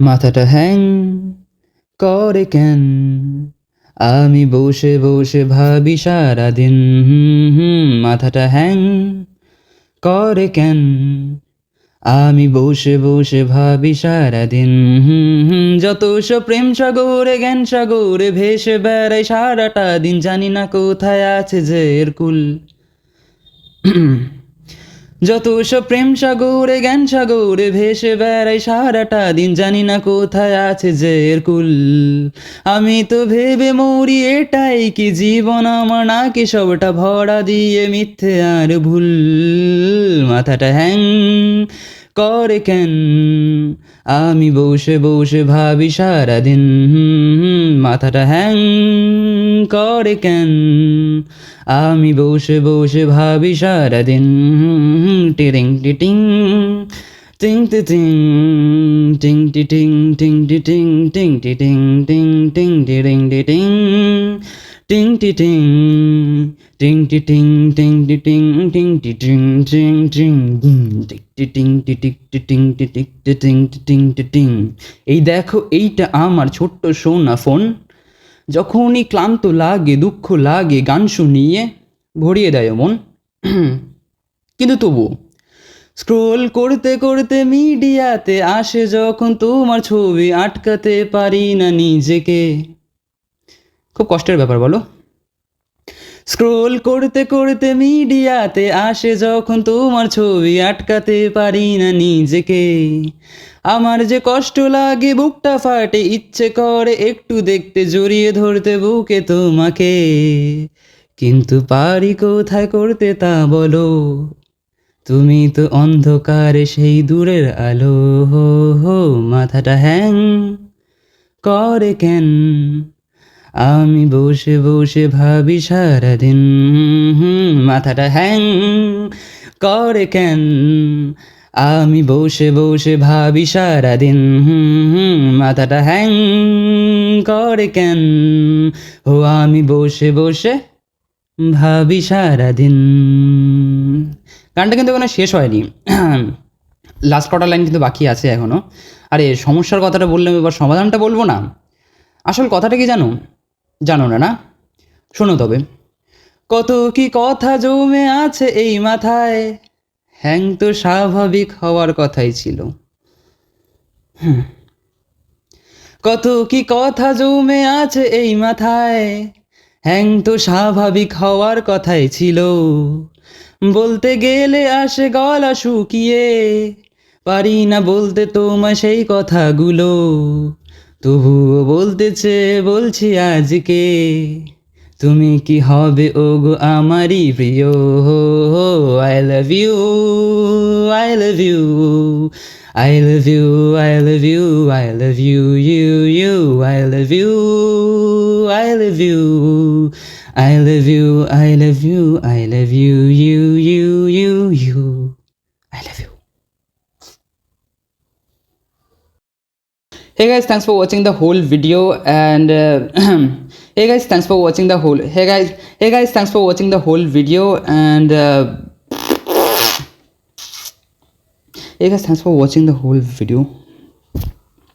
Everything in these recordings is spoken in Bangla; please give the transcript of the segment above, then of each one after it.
মাথাটা হ্যাং করে কেন, আমি বসে বসে ভাবি সারাদিন। মাথাটা হ্যাং করে কেন, আমি বসে বসে ভাবি সারাদিন। যত সব প্রেম সাগরে জ্ঞান সাগরে ভেসে বেড়াই সারাটা দিন, জানি না কোথায় আছে যে এর কুল। যত সব প্রেম সাগরে জ্ঞান সাগরে ভেসে বেড়াই সারাটা দিন, জানি না কোথায় আছে যে এর কুল। আমি তো ভেবে মরি এটাই কি জীবন আমার, নাকি সবটা ভরা দিয়ে মিথ্যে আর ভুল। মাথাটা হ্যাং করে কেন, আমি বসে বসে ভাবি সারাদিন। মাথাটা হ্যাং করে কেন, আমি বসে বসে ভাবি সারাদিন। টিরিং টিটিং টিং টিটিং টিং টিটিং টিং টিটিং টিং টিটিং টিং টিং টিরিং টিটিং টিং টিটিং টিং টিটিং টিং টিটিং টিং টিটিং টিং টিং টিটিং টিটিক টিটিং টিটিক টিটিং টিটিং টিটিং। এই দেখো এইটা আমার ছোট্ট সোনা ফোন, যখনই ক্লান্ত লাগে দুঃখ লাগে গান শুনিয়ে ভরিয়ে দেয় মন। কিন্তু তবু স্ক্রোল করতে করতে মিডিয়াতে আসে যখন তোমার ছবি, আটকাতে পারি না নিজেকে। খুব কষ্টের ব্যাপার বলো। স্ক্রোল করতে করতে মিডিয়াতে আসে যখন তোমার ছবি, আটকাতে পারি না নিজেকে। আমার যে কষ্ট লাগে বুকটা ফাটে, ইচ্ছে করে একটু দেখতে জড়িয়ে ধরতে বুকে তোমাকে, কিন্তু পারি কোথায় করতে তা বলো। তুমি তো অন্ধকারে সেই দূরের আলো। মাথাটা হ্যাং করে কেন, আমি বসে বসে ভাবি সারাদিন। মাথাটা হ্যাং করে কেন, আমি বসে বসে ভাবি সারাদিন। মাথাটা হ্যাং করে কেন, ও আমি বসে বসে ভাবি সারাদিন। গানটা কিন্তু এখানে শেষ হয়নি, লাস্ট কটা লাইন কিন্তু বাকি আছে এখনও। আরে সমস্যার কথাটা বললাম, এবার সমাধানটা বলবো না। আসল কথাটা কি জানো? জানো না না? শোনো তবে। কত কি কথা জমে আছে এই মাথায়, হ্যাং তো স্বাভাবিক হওয়ার কথাই ছিল। কত কি কথা জমে আছে এই মাথায়, হ্যাং তো স্বাভাবিক হওয়ার কথাই ছিল। বলতে গেলে আসে গলা শুকিয়ে, পারি না বলতে তোমায় সেই কথাগুলো। তবুও বলতে চেয়ে বলছি আজকে, তুমি কি হবে ওগো আমারই প্রিয়। I love you, I love you, I love you, I love you, I love you, you, I love you, I love you, I love you, I love you, I love you, you, I love you. Hey guys, thanks for watching the whole video, and hey guys, thanks for watching the whole. Hey guys, thanks for watching the whole video, and hey guys, thanks for watching the whole video.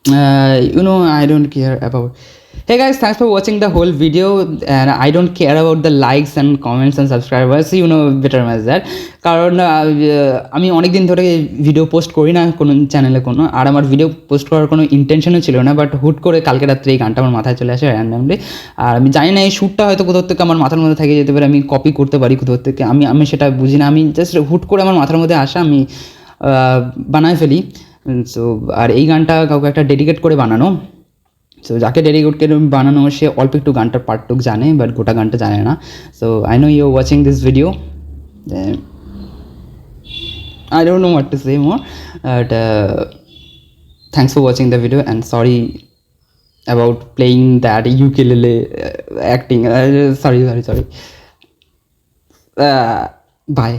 I don't care about. Hey guys, thanks for watching the whole video, and I don't care about the likes and comments and subscribers, better as that. কারণ আমি অনেক দিন ধরে ভিডিও পোস্ট করি না কোনো চ্যানেলে কোনো, আর আমার ভিডিও পোস্ট করার কোনো ইন্টেনশনও ছিল না, বাট হুট করে কালকে রাত্রে এই গানটা আমার মাথায় চলে আসে র্যান্ডামলি। আর আমি জানি না এই শ্যুটটা হয়তো কোথাও থেকে আমার মাথার মধ্যে থেকে যেতে পারে, আমি কপি করতে পারি কোথাও থেকে, আমি সেটা বুঝি না। আমি জাস্ট হুট করে আমার মাথার মধ্যে আসা, আমি বানায় ফেলি। সো আর এই গানটা কাউকে একটা ডেডিকেট করে বানানো। সো যাকে ডেডিকেট করে বানানো সে অল্প একটু গানটার পার্টটুক জানে, বাট গোটা গানটা জানে না। So I know you watching this video, I don't know what to say more, but thanks for watching the video, and sorry about playing that ukulele acting. Sorry. Bye.